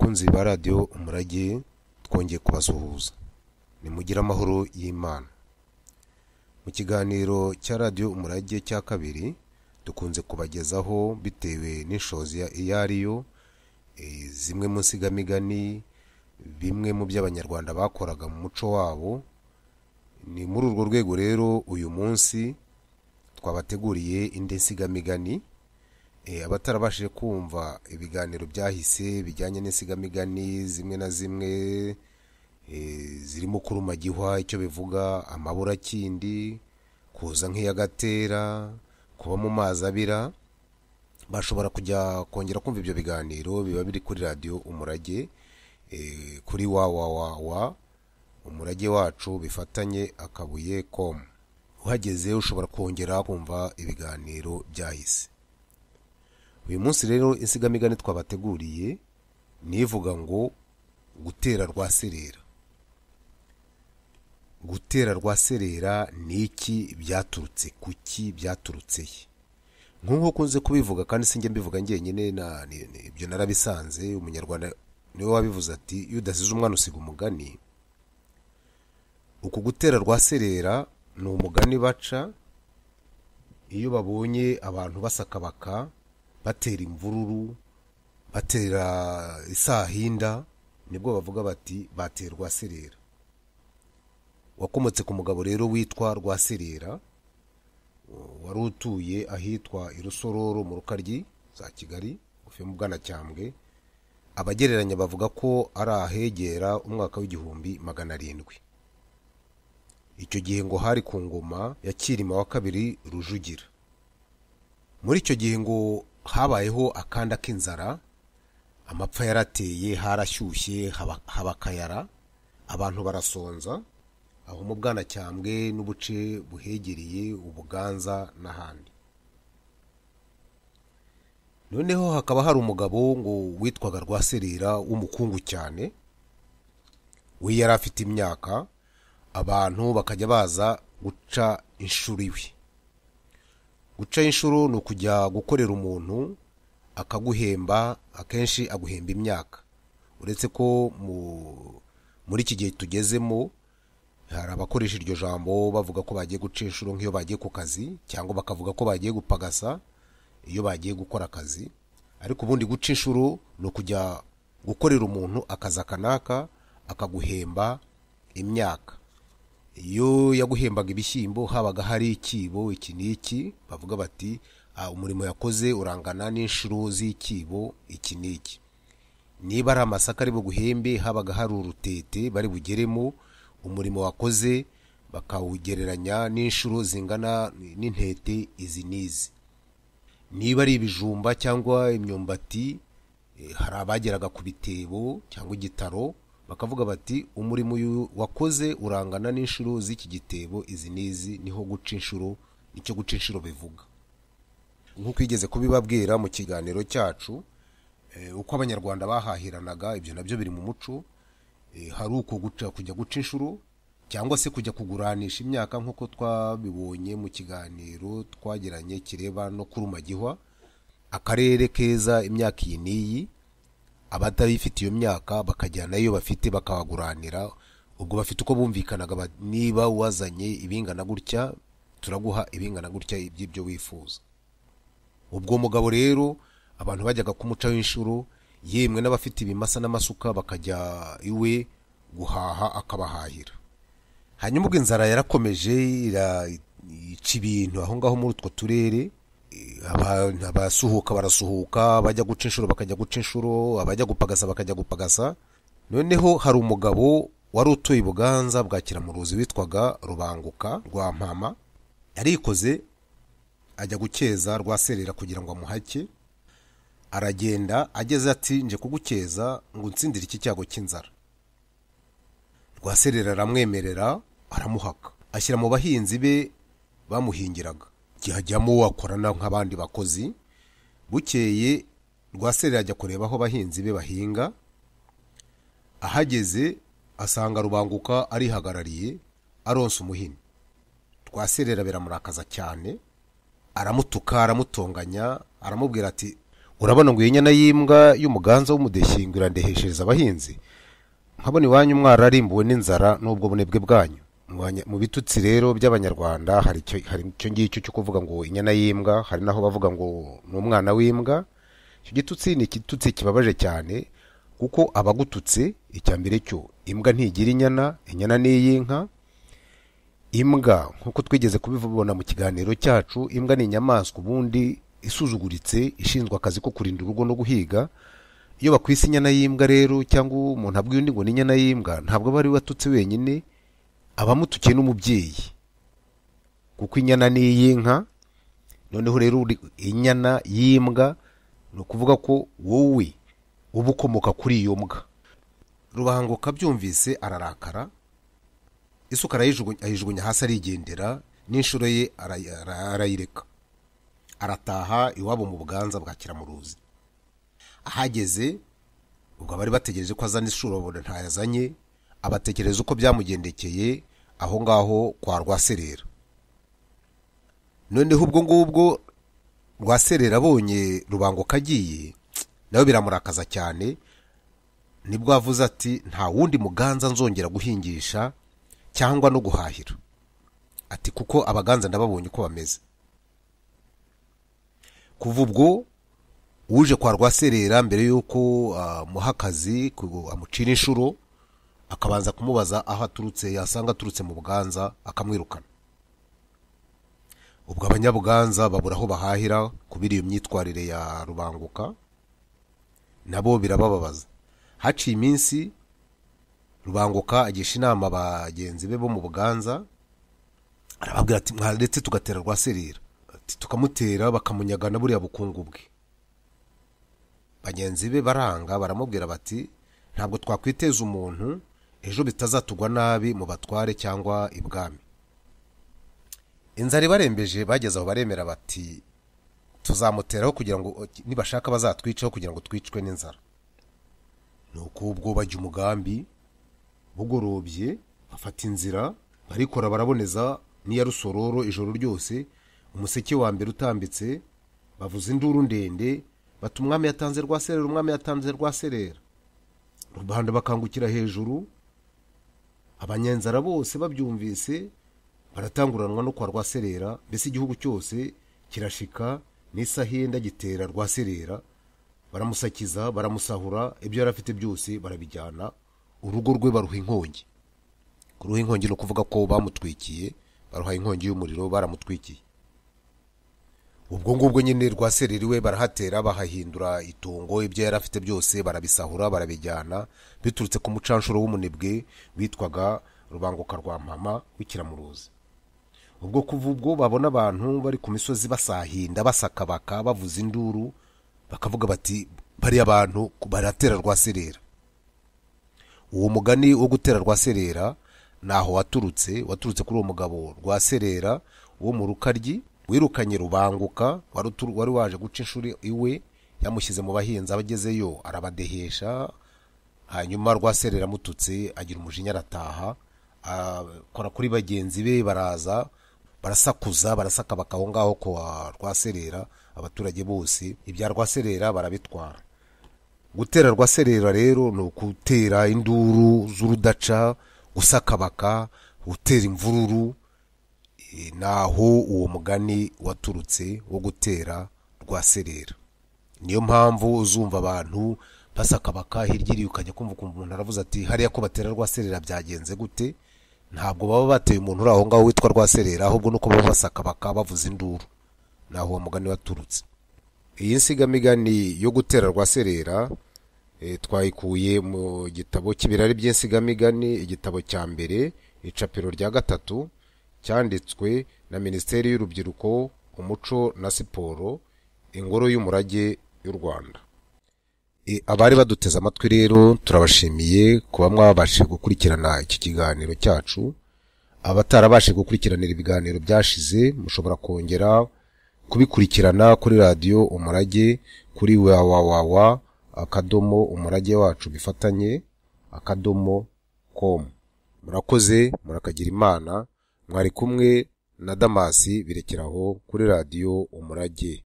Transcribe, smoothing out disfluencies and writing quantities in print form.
bakunzi ba radio umurage twongeye kubasuhuza nimugira amahoro y'Imana. Mu kiganiro cya radio umurage cya kabiri dukunze kubagezaho bitewe n'inshozi iyariyo zimwe mu nsigamigani bimwe mu by'abanyarwanda bakoraga mu muco wabo. Ni muri urwo rwego rero uyu munsi twabateguriye indi nsigamigani. Abatarabashije kumva ibiganiro byahise bijyanye n'insigamigani zimwe na zimwe zirimo kurumagihwa icyo bivuga, amaburakindi, kuza nk'iyagatera, kuba mu mazi abira, bashobora kujya kongera kumva ibyo biganiro biba biri kuri radio umurage kuri www umurage wacu bifatanye akabuye.com. Uhageze ushobora kongera kumva ibiganiro byahise. Uyu munsi rero insigamigani twabateguriye nivuga ngo gutera rwaserera. Gutera rwaserera ni iki, byaturutse kuki, byaturutse he? Nkuko kunze kubivuga kandi sinjye mbivuga njyenyine, ibyo narabisanze. Umunyarwanda niwe wabivuze ati iyo udasize umwana usiga umugani. Uku gutera rwaserera ni umugani baca iyo babonye abantu basakabaka, batera imvururu, batera isahinda, nibwo bavuga bati batera rwaserera. Wakomotse ku mugabo rero witwa Rwaserera, wari utuye ahitwa Irusororo mu Rukaryi za Kigali, uvuye mu Bwanacyambwe. Abagereranya bavuga ko ari ahegera umwaka w'1700. Icyo gihe ngo hari ku ngoma ya Kirima wa kabiri Rujugira. Muri icyo gihe ngo habayeho akanda k'inzara, amapfa yarateye, harashyushye, haba kayara, abantu barasonza aho mu Bwanacyambwe n'ubuce buhegereye Ubuganza n'ahandi. Noneho hakaba hari umugabo ngo witwaga Rwaserera w'umukungu cyane. We yari afite imyaka, abantu bakajya baza guca inshuro iwe. Guca inshuro ni ukujya gukorera umuntu akaguhemba, akenshi aguhemba imyaka. Uretse ko muri iki gihe tugezemo hari abakoresha iryo jambo bavuga ko bagiye guca inshuro nk'iyo bagiye ku kazi, cyangwa bakavuga ko bagiye gupagasa iyo bagiye gukora akazi. Ariko ubundi guca inshuro ni ukujya gukorera umuntu akazi akanaka akaguhemba imyaka. Iyo yaguhembaga ibishyimbo habaga hari ikibo iki n'iki, bavuga bati umurimo yakoze urangana n'inshuro z'ikibo iki n'iki. Niba ari amasaka ari buguhembe habaga hari urutete bari bugeremo, umurimo wakoze bakawugereranya n'inshuro zingana n'intete izi n'izi. Niba ari ibijumba cyangwa imyumbati, hari abageraga ku bitebo cyangwa igitaro, bakavuga bati umurimo wakoze urangana n'inshuro z'iki gitebo izi n'izi. Niho guca inshuro, nicyo guca inshuro bivuga. Nk'uko igeze kubibabwira mu kiganiro cyacu, uko abanyarwanda bahahiranaga, ibyo nabyo biri mu muco. Hari uko kujya guca inshuro cyangwa se kujya kuguranisha imyaka, nk'uko twabibonye mu kiganiro twagiranye kireba no kurumagihwa. Akarere keza imyaka iyi n'iyi, abatabifite iyo myaka bakajyana iyo bafite bakabaguranira. Ubwo bafite uko bumvikanaga, niba wazanye ibingana gutya turaguha ibingana gutya iby'ibyo wifuza. Ubwo mugabo rero abantu bajyaga kumucaho inshuro, yemwe n'abafite ibimasa n'amasuka bakajya iwe guhaha akabahahira. Hanyuma ubwo inzara yarakomeje ica ibintu aho ngaho muri utwo turere. Abasuhuka barasuhuka, bajya guca inshuro bakajya guca inshuro, abajya gupagasa bakajya gupagasa. Noneho hari umugabo wari utuye Buganza bwa Kiramuruzi witwaga Rubanguka rwa Mpama. Yarikoze ajya gukeza Rwaserera kugira ngo amuhake. Aragenda, ageze ati nje kugukeza ngo unsindire iki cyago cy'inzara. Rwaserera aramwemerera, aramuhaka, ashyira mu bahinzi be bamuhingiraga. Gihajyamo akorana nk'abandi bakozi. Bukeye Rwaserera ajya kureba aho abahinzi be bahinga. Ahageze asanga Rubanguka arihagarariye aronsa umuhini. Rwaserera biramurakaza cyane, aramutuka, aramutonganya, aramubwira ati urabona ngo iyi nyana y'imbwa y'umuganza w'umudeshyi irandeheshereza abahinzi, nkabona iwanyu mwararimbuwe n'inzara n'ubwo bunebwe bwanyu. Mu bitutsi rero by'abanyarwanda hari icyo ngicyo cyo kuvuga ngo inyana y'imbwa, hari naho bavuga ngo ni umwana w'imbwa. Icyo gitutsi ni igitutsi kibabaje cyane, kuko abagututse icya mbere cyo imbwa ntigira inyana, inyana ni iy'inka. Imbwa nk'uko twigeze kubibona mu kiganiro cyacu, imbwa ni inyamaswa ubundi isuzuguritse, ishinzwe akazi ko kurinda urugo no guhiga. Iyo bakwise inyana y'imbwa rero, cyangwa umuntu abwiye undi ngo ni inyana y'imbwa, ntabwo aba ari we watutse wenyine, abamutukiye n'umubyeyi, kuko inyana ni iy'inka. Noneho rero inyana y'imbwa ni ukuvuga ko wowe uba ukomoka kuri iyo mbwa. Rubanguka byumvise ararakara, isuka arayijugunya hasi arigendera, n'inshuro ye arayireka, arataha iwabo mu Buganza bwa Kiramuruzi. Ahageze ubwo bari bategereje ko azana inshuro, babona ntayazanye, abatekereza uko byamugendekeye aho ngaho kwa Rwaserera. Noneho ubwo ngubwo Rwaserera abonye Rubanguka agiye, nawe biramurakaza cyane, nibwo avuze ati nta wundi muganza nzongera guhingisha cyangwa no guhahira, ati kuko abaganza ndababonye uko bameze. Kuva ubwo uje kwa Rwaserera mbere yuko muha akazi amucira inshuro, akabanza kumubaza aho aturutse, yasanga aturutse mu Buganza akamwirukana. Ubwo abanyabuganza babura aho bahahira kubera iyo myitwarire ya Rubanguka, nabo birabababaza. Haciye iminsi Rubanguka agisha inama bagenzi be bo mu Buganza, arababwira ati mwaretse tugatera Rwaserera, ati tukamutera bakamunyaga na buriya bukungu bwe. Bagenzi be baranga, baramubwira bati ntabwo twakwiteza umuntu ejo bitazatugwa nabi mu batware cyangwa ibwami. Inzara ibarembeje, bageze aho baremera bati tuzamuteraho kugira ngo nibashaka bazatwiceho kugira ngo twicwe n'inzara. Nuko ubwo bajya umugambi, bugorobye bafata inzira, barikora baraboneza n'iya Rusororo ijoro ryose. Umuseke wa mbere utambitse, bavuza induru ndende, bati umwami yatanze Rwaserera, umwami yatanze Rwaserera. Rubanda bakangukira hejuru, abanyenzara bose babyumvise baratanguranwa no kwa Rwaserera, mbese igihugu cyose kirashika n'isahenda gitera Rwaserera, baramusakiza, baramusahura, ibyo yari afite byose barabijyana, urugo rwe baruha inkongi. Kuruha inkongi no kuvuga ko bamutwikiye, baruha inkongi y'umuriro, baramutwikiye. Ubwo ngubwo nyine Rwaserera we barahatera, bahahindura itongo, ibyo yari afite byose barabisahura, barabijyana, biturutse ku mucanshuro w'umunebwe witwaga Rubanguka rwa Mpama w'Ikiramuruzi. Ubwo kuva ubwo babona abantu bari ku misozi basahinda, basakabaka, bavuza induru, bakavuga bati bari abantu baratera Rwaserera. Uwo mugani wo gutera Rwaserera naho waturutse kuri uwo mugabo Rwaserera wo mu Rukaryi wirukanye Rubanguka, wari waje guca inshuri iwe, yamushyize mu bahinzi. Abagezeyo arabadehesha, hanyuma Rwaserera mututse agira umujinya, arataha, akora kuri bagenzi be, baraza barasakuza, barasakabaka aho ngaho kwa Rwaserera. Abaturage bose ibya Rwaserera barabitwara. Gutera Rwaserera rero ni ukutera induru z'urudaca, gusakabaka, gutera imvururu. Naho uwo mugani waturutse wo gutera Rwaserera. Niyo mpamvu uzumva abantu basakabaka, hirya iri ukajya kumva umuntu aravuze ati hariya ko batera Rwaserera byagenze gute. Ntabwo baba bateye umuntu uri aho ngaho witwa Rwaserera, ahubwo nuko baba basakabaka bavuza induru. Naho uwo mugani waturutse. Iyi nsigamigani yo gutera Rwaserera twayikuye mu gitabo cy'ibirari by'insigamigani, igitabo cya mbere, icapiro rya 3, cyanditswe na Minisiteri y'Urubyiruko, Umuco na Siporo, Ingoro y'Umurage y'u Rwanda. Abari baduteze amatwi rero turabashimiye kuba mwabashije gukurikirana iki kiganiro cyacu. Abatarabashije gukurikiranira ibiganiro byashize, mushobora kongera kubikurikirana kuri radio Umurage, kuri www.umurage-wacu-bifatanye.com. Murakoze, murakagira Imana. Mwari kumwe na Damasi Birekeraho kuri radio Umurage.